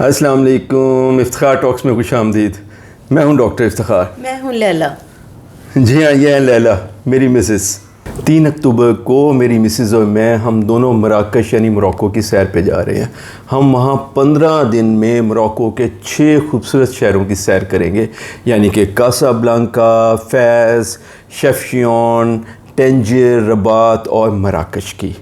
السلام علیکم، افتخار ٹاکس میں خوش آمدید۔ میں ہوں ڈاکٹر افتخار۔ میں ہوں لیلا۔ جی ہاں، یہ ہے لیلا، میری مسز۔ 3 اکتوبر کو میری مسز اور میں ہم دونوں مراکش یعنی موروکو کی سیر پہ جا رہے ہیں۔ ہم وہاں 15 دن میں موروکو کے 6 خوبصورت شہروں کی سیر کریں گے، یعنی کہ کاسا بلانکا، فیز، شفشیون، ٹینجر، رباط اور مراکش کی۔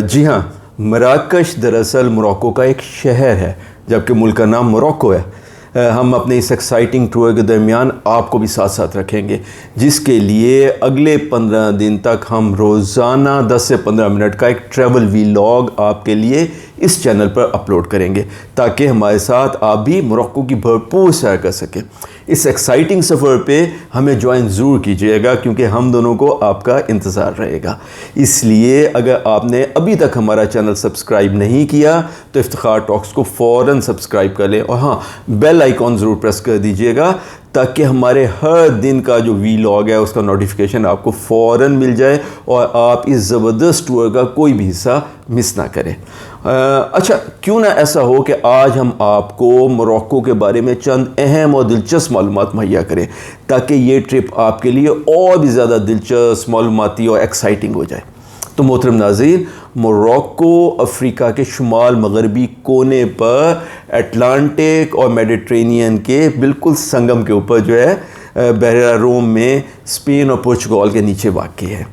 جی ہاں، مراکش دراصل موروکو کا ایک شہر ہے، جبکہ ملک کا نام موروکو ہے۔ ہم اپنے اس ایکسائٹنگ ٹور کے درمیان آپ کو بھی ساتھ ساتھ رکھیں گے، جس کے لیے اگلے 15 دن تک ہم روزانہ 10 سے 15 منٹ کا ایک ٹریول ویلاگ آپ کے لیے اس چینل پر اپلوڈ کریں گے، تاکہ ہمارے ساتھ آپ بھی موروکو کی بھرپور سیر کر سکیں۔ اس ایکسائٹنگ سفر پہ ہمیں جوائن ضرور کیجیے گا، کیونکہ ہم دونوں کو آپ کا انتظار رہے گا۔ اس لیے اگر آپ نے ابھی تک ہمارا چینل سبسکرائب نہیں کیا تو افتخار ٹاکس کو فوراً سبسکرائب کر لیں، اور ہاں، بیل آئیکن ضرور پریس کر دیجیے گا تاکہ ہمارے ہر دن کا جو ویلاگ ہے اس کا نوٹیفیکیشن آپ کو فوراً مل جائے اور آپ اس زبردست ٹور کا کوئی بھی حصہ مس نہ کریں۔ اچھا، کیوں نہ ایسا ہو کہ آج ہم آپ کو موروکو کے بارے میں چند اہم اور دلچسپ معلومات مہیا کریں، تاکہ یہ ٹرپ آپ کے لیے اور بھی زیادہ دلچسپ، معلوماتی اور ایکسائٹنگ ہو جائے۔ تو محترم ناظرین، موروکو افریقہ کے شمال مغربی کونے پر اٹلانٹک اور میڈیٹرینین کے بالکل سنگم کے اوپر جو ہے بحیرہ روم میں اسپین اور پرتگال کے نیچے واقع ہے،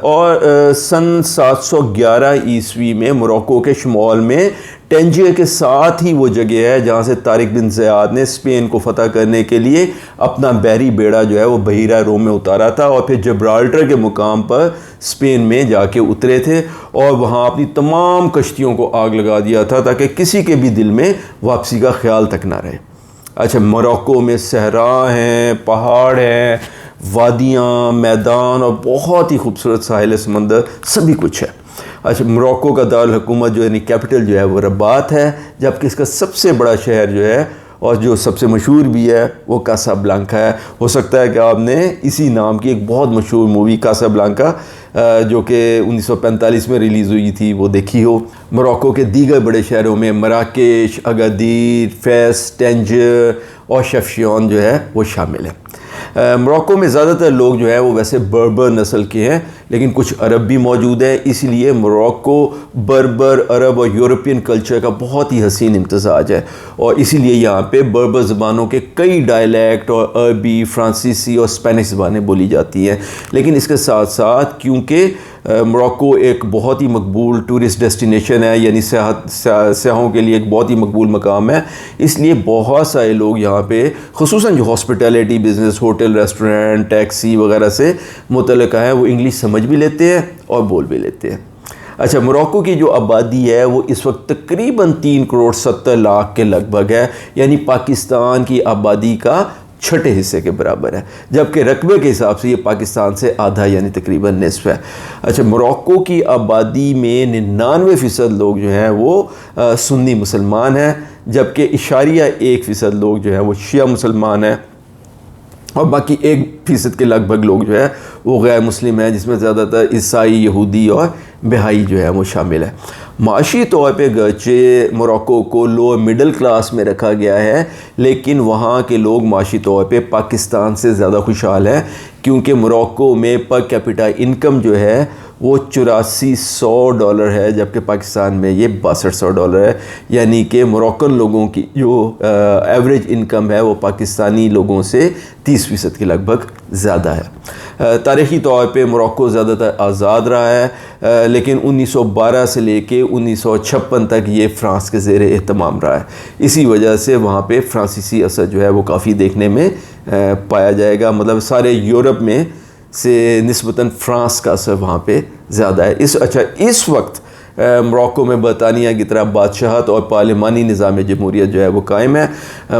اور سن 711 عیسوی میں موروکو کے شمال میں ٹینجر کے ساتھ ہی وہ جگہ ہے جہاں سے طارق بن زیاد نے اسپین کو فتح کرنے کے لیے اپنا بحری بیڑا جو ہے وہ بحیرہ روم میں اتارا تھا، اور پھر جبرالٹر کے مقام پر اسپین میں جا کے اترے تھے اور وہاں اپنی تمام کشتیوں کو آگ لگا دیا تھا تاکہ کسی کے بھی دل میں واپسی کا خیال تک نہ رہے۔ اچھا، موروکو میں صحرا ہیں، پہاڑ ہیں، وادیاں، میدان اور بہت ہی خوبصورت ساحل سمندر، سبھی کچھ ہے۔ اچھا، موروکو کا دارالحکومت جو یعنی کیپٹل جو ہے وہ رباط ہے، جبکہ اس کا سب سے بڑا شہر جو ہے اور جو سب سے مشہور بھی ہے وہ کاسا بلانکا ہے۔ ہو سکتا ہے کہ آپ نے اسی نام کی ایک بہت مشہور مووی کاسا بلانکا جو کہ 1945 میں ریلیز ہوئی تھی وہ دیکھی ہو۔ موروکو کے دیگر بڑے شہروں میں مراکش، اگادیر، فیس، ٹینجر اور شفشیون جو ہے وہ شامل ہیں۔ موروکو میں زیادہ تر لوگ جو ہے وہ ویسے بربر نسل کے ہیں، لیکن کچھ عرب بھی موجود ہیں، اسی لیے موروکو بربر، عرب اور یورپین کلچر کا بہت ہی حسین امتزاج ہے، اور اسی لیے یہاں پہ بربر زبانوں کے کئی ڈائلیکٹ اور عربی، فرانسیسی اور اسپینش زبانیں بولی جاتی ہیں۔ لیکن اس کے ساتھ ساتھ کیونکہ موروکو ایک بہت ہی مقبول ٹورسٹ ڈیسٹینیشن ہے، یعنی سیاحوں کے لیے ایک بہت ہی مقبول مقام ہے، اس لیے بہت سارے لوگ یہاں پہ خصوصاً جو hospitality business, hotel, restaurant, taxi وغیرہ سے متعلقہ ہیں، وہ انگلش سمجھ بھی لیتے ہیں اور بول بھی لیتے ہیں۔ اچھا، موروکو کی جو آبادی ہے وہ اس وقت تقریباً 3 کروڑ 70 لاکھ کے لگ بھگ ہے، یعنی پاکستان کی آبادی کا 6 حصے کے برابر ہے، جبکہ رقبے کے حساب سے یہ پاکستان سے آدھا یعنی تقریباً نصف ہے۔ اچھا، موروکو کی آبادی میں 99% لوگ جو ہیں وہ سنی مسلمان ہیں، جبکہ 1.1% لوگ جو ہیں وہ شیعہ مسلمان ہیں، اور باقی 1% کے لگ بھگ لوگ جو ہے وہ غیر مسلم ہیں، جس میں زیادہ تر عیسائی، یہودی اور بہائی جو ہے وہ شامل ہے۔ معاشی طور پہ گرچہ موروکو کو لوور مڈل کلاس میں رکھا گیا ہے، لیکن وہاں کے لوگ معاشی طور پہ پاکستان سے زیادہ خوشحال ہیں، کیونکہ موروکو میں پر کیپٹا انکم جو ہے وہ $8400 ہے، جبکہ پاکستان میں یہ $6200 ہے، یعنی کہ موروکن لوگوں کی جو ایوریج انکم ہے وہ پاکستانی لوگوں سے 30% کے لگ بھگ زیادہ ہے۔ تاریخی طور پہ موروکو زیادہ تر آزاد رہا ہے، لیکن 1912 سے لے کے 1956 تک یہ فرانس کے زیر اہتمام رہا ہے۔ اسی وجہ سے وہاں پہ فرانسیسی اثر جو ہے وہ کافی دیکھنے میں پایا جائے گا، مطلب سارے یورپ میں سے نسبتاً فرانس کا اثر وہاں پہ زیادہ ہے۔ اس وقت موروکو میں برطانیہ کی طرح بادشاہت اور پارلیمانی نظام جمہوریت جو ہے وہ قائم ہے۔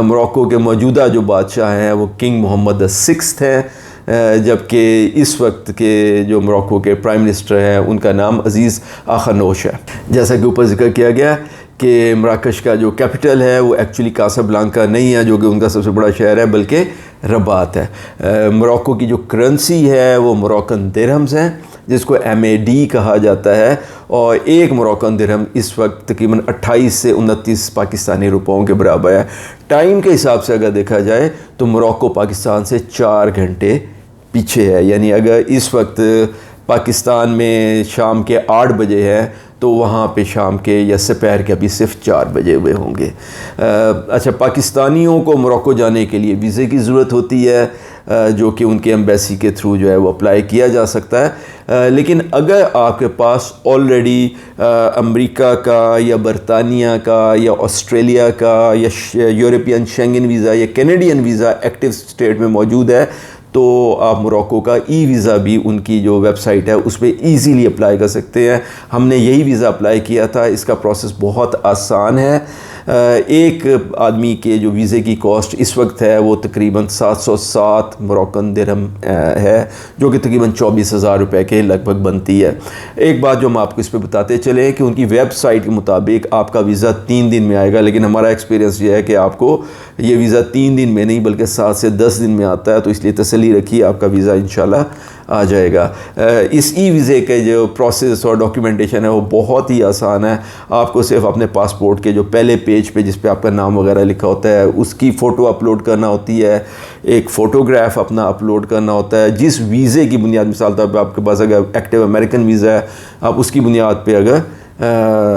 موروکو کے موجودہ جو بادشاہ ہیں وہ کنگ محمد VI ہیں، جبکہ اس وقت کے جو موروکو کے پرائم منسٹر ہیں ان کا نام عزیز آخانوش ہے۔ جیسا کہ اوپر ذکر کیا گیا کہ مراکش کا جو کیپٹل ہے وہ ایکچولی کاسا بلانکا نہیں ہے، جو کہ ان کا سب سے بڑا شہر ہے، بلکہ رباط ہے۔ موروکو کی جو کرنسی ہے وہ موروکن درہمز ہیں، جس کو MAD کہا جاتا ہے، اور ایک موروکن درہم اس وقت تقریباً 28 سے 29 پاکستانی روپوں کے برابر ہے۔ ٹائم کے حساب سے اگر دیکھا جائے تو موروکو پاکستان سے 4 گھنٹے پیچھے ہے، یعنی اگر اس وقت پاکستان میں شام کے 8 بجے ہے تو وہاں پہ شام کے یا سپہر کے ابھی صرف 4 بجے ہوئے ہوں گے۔ اچھا، پاکستانیوں کو موروکو جانے کے لیے ویزے کی ضرورت ہوتی ہے، جو کہ ان کے ایمبیسی کے تھرو جو ہے وہ اپلائی کیا جا سکتا ہے، لیکن اگر آپ کے پاس آلریڈی امریکہ کا یا برطانیہ کا یا آسٹریلیا کا یا یورپین شینگن ویزا یا کینیڈین ویزا ایکٹیو اسٹیٹ میں موجود ہے تو آپ موروکو کا ای ویزا بھی ان کی جو ویب سائٹ ہے اس پہ ایزیلی اپلائی کر سکتے ہیں۔ ہم نے یہی ویزا اپلائی کیا تھا، اس کا پروسیس بہت آسان ہے۔ ایک آدمی کے جو ویزے کی کاسٹ اس وقت ہے وہ تقریباً 707 موروکن درہم ہے، جو کہ تقریباً 24,000 روپے کے لگ بھگ بنتی ہے۔ ایک بات جو ہم آپ کو اس پہ بتاتے چلیں کہ ان کی ویب سائٹ کے مطابق آپ کا ویزا 3 دن میں آئے گا، لیکن ہمارا ایکسپیرینس یہ ہے کہ آپ کو یہ ویزا 3 دن میں نہیں بلکہ 7 سے 10 دن میں آتا ہے، تو اس لیے تسلی رکھیے، آپ کا ویزا انشاءاللہ آ جائے گا۔ اس ای ویزے کے جو پروسیس اور ڈاکیومنٹیشن ہے وہ بہت ہی آسان ہے۔ آپ کو صرف اپنے پاسپورٹ کے جو پہلے پیج پہ جس پہ آپ کا نام وغیرہ لکھا ہوتا ہے اس کی فوٹو اپلوڈ کرنا ہوتی ہے، ایک فوٹوگراف اپنا اپلوڈ کرنا ہوتا ہے، جس ویزے کی بنیاد مثال طور پہ آپ کے پاس اگر ایکٹیو امریکن ویزا ہے، آپ اس کی بنیاد پہ اگر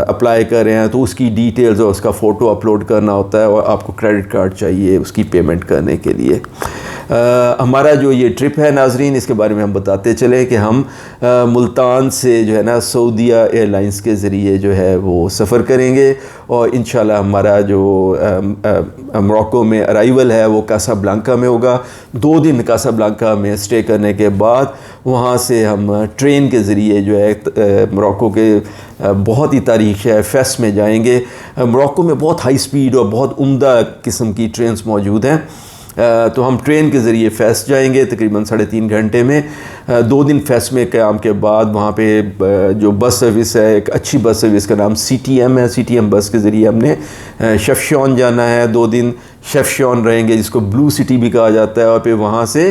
اپلائی کر رہے ہیں تو اس کی ڈیٹیلز اور اس کا فوٹو اپلوڈ کرنا ہوتا ہے، اور آپ کو کریڈٹ کارڈ چاہیے اس کی پیمنٹ کرنے کے لیے۔ ہمارا جو یہ ٹرپ ہے ناظرین، اس کے بارے میں ہم بتاتے چلیں کہ ہم ملتان سے جو ہے نا سعودیہ ایئر لائنس کے ذریعے جو ہے وہ سفر کریں گے، اور انشاءاللہ ہمارا جو موروکو میں ارائیول ہے وہ کاسابلانکا میں ہوگا۔ 2 دن کاسابلانکا میں اسٹے کرنے کے بعد وہاں سے ہم ٹرین کے ذریعے جو ہے موروکو کے بہت ہی تاریخی شہر فیس میں جائیں گے۔ موروکو میں بہت ہائی سپیڈ اور بہت عمدہ قسم کی ٹرینز موجود ہیں، تو ہم ٹرین کے ذریعے فیس جائیں گے تقریباً 3.5 گھنٹے میں۔ 2 دن فیس میں قیام کے بعد وہاں پہ جو بس سروس ہے، ایک اچھی بس سروس کا نام CTM ہے، CTM بس کے ذریعے ہم نے شفشاون جانا ہے۔ 2 دن شفشاون رہیں گے، جس کو بلو سٹی بھی کہا جاتا ہے، اور پھر وہاں سے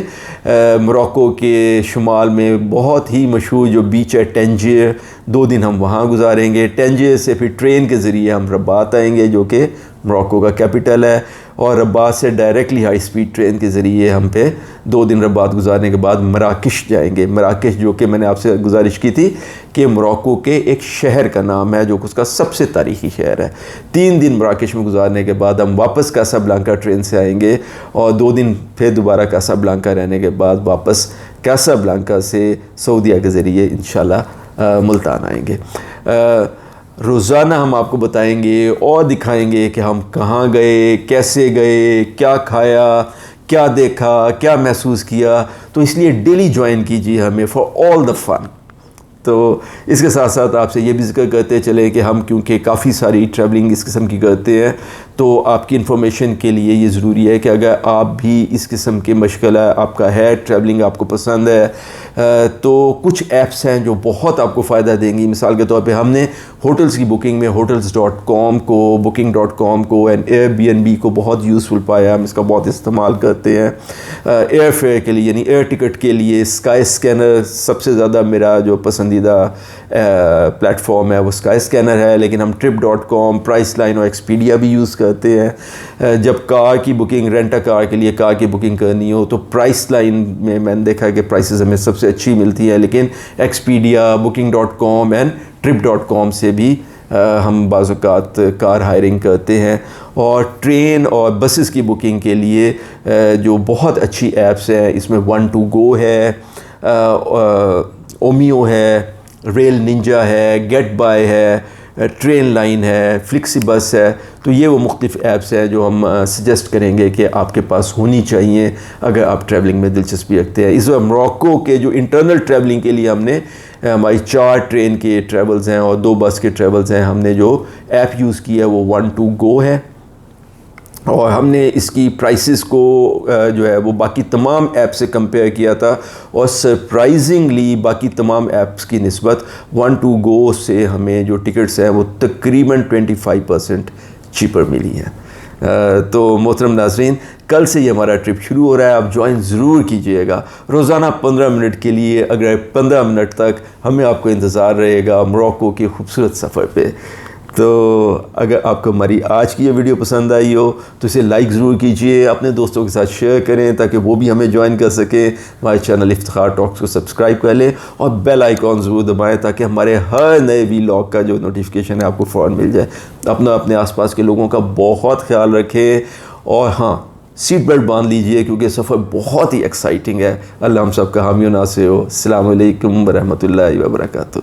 موروکو کے شمال میں بہت ہی مشہور جو بیچ ہے ٹینجیر، 2 دن ہم وہاں گزاریں گے۔ ٹینجیر سے پھر ٹرین کے ذریعے ہم رباط آئیں گے، جو کہ موروکو کا کیپٹل ہے، اور رباط سے ڈائریکٹلی ہائی سپیڈ ٹرین کے ذریعے ہم پہ 2 دن رباط گزارنے کے بعد مراکش جائیں گے۔ مراکش جو کہ میں نے آپ سے گزارش کی تھی کہ موروکو کے ایک شہر کا نام ہے جو کہ اس کا سب سے تاریخی شہر ہے۔ 3 دن مراکش میں گزارنے کے بعد ہم واپس کاسابلانکا ٹرین سے آئیں گے، اور 2 دن پھر دوبارہ کاسابلانکا رہنے کے بعد واپس کاسابلانکا سے سعودیہ کے ذریعے انشاءاللہ ملتان آئیں گے۔ روزانہ ہم آپ کو بتائیں گے اور دکھائیں گے کہ ہم کہاں گئے، کیسے گئے، کیا کھایا، کیا دیکھا، کیا محسوس کیا، تو اس لیے ڈیلی جوائن کیجیے ہمیں فار آل دا فن۔ تو اس کے ساتھ ساتھ آپ سے یہ بھی ذکر کرتے چلیں کہ ہم کیونکہ کافی ساری ٹریولنگ اس قسم کی کرتے ہیں، تو آپ کی انفارمیشن کے لیے یہ ضروری ہے کہ اگر آپ بھی اس قسم کے مشغلہ آپ کا ہے، ٹریولنگ آپ کو پسند ہے، تو کچھ ایپس ہیں جو بہت آپ کو فائدہ دیں گی۔ مثال کے طور پہ ہم نے ہوٹلز کی بکنگ میں hotels.com کو، booking.com کو اینڈ Airbnb کو بہت یوزفل پایا، ہم اس کا بہت استعمال کرتے ہیں۔ ایئر فیئر کے لیے یعنی ایئر ٹکٹ کے لیے اسکائی اسکینر سب سے زیادہ میرا جو پسندیدہ پلیٹ فارم ہے وہ اسکائی اسکینر ہے، لیکن ہم trip.com، پرائس لائن اور ایکسپیڈیا بھی یوز کرتے ہیں۔ جب کار کی بکنگ، رینٹ کار کے لیے کار کی بکنگ کرنی ہو تو پرائس لائن میں میں نے دیکھا کہ پرائسز ہمیں سب سے اچھی ملتی ہیں، لیکن ایکسپیڈیا، booking.com اینڈ trip.com سے بھی ہم بعض اوقات کار ہائرنگ کرتے ہیں۔ اور ٹرین اور بسز کی بکنگ کے لیے جو بہت اچھی ایپس ہیں، اس میں One2Go ہے، اومیو ہے، ریل ننجا ہے، گیٹ بائی ہے، ٹرین لائن ہے، فلیکسی بس ہے۔ تو یہ وہ مختلف ایپس ہیں جو ہم سجیسٹ کریں گے کہ آپ کے پاس ہونی چاہیے اگر آپ ٹریولنگ میں دلچسپی رکھتے ہیں۔ اس وقت موروکو کے جو انٹرنل ٹریولنگ کے لیے ہم نے ہماری 4 ٹرین کے ٹریولز ہیں اور 2 بس کے ٹریولز ہیں، ہم نے جو ایپ یوز کی ہے وہ One2Go ہے، اور ہم نے اس کی پرائسز کو جو ہے وہ باقی تمام ایپ سے کمپیئر کیا تھا، اور سرپرائزنگلی باقی تمام ایپس کی نسبت One2Go سے ہمیں جو ٹکٹس ہیں وہ تقریباً 25% چیپر ملی ہیں۔ تو محترم ناظرین، کل سے یہ ہمارا ٹرپ شروع ہو رہا ہے، آپ جوائن ضرور کیجئے گا روزانہ 15 منٹ کے لیے، اگر 15 منٹ تک ہمیں آپ کو انتظار رہے گا موراکو کے خوبصورت سفر پہ۔ تو اگر آپ کو ہماری آج کی یہ ویڈیو پسند آئی ہو تو اسے لائک ضرور کیجئے، اپنے دوستوں کے ساتھ شیئر کریں تاکہ وہ بھی ہمیں جوائن کر سکیں، ہمارے چینل افتخار ٹاکس کو سبسکرائب کر لیں اور بیل آئیکن ضرور دبائیں تاکہ ہمارے ہر نئے ولاگ کا جو نوٹیفیکیشن ہے آپ کو فوراً مل جائے۔ اپنے آس پاس کے لوگوں کا بہت خیال رکھیں، اور ہاں، سیٹ بیلٹ باندھ لیجئے کیونکہ سفر بہت ہی ایکسائٹنگ ہے۔ اللہ ہم سب کا حامی و ناصر ہو۔ السلام علیکم ورحمۃ اللہ وبرکاتہ۔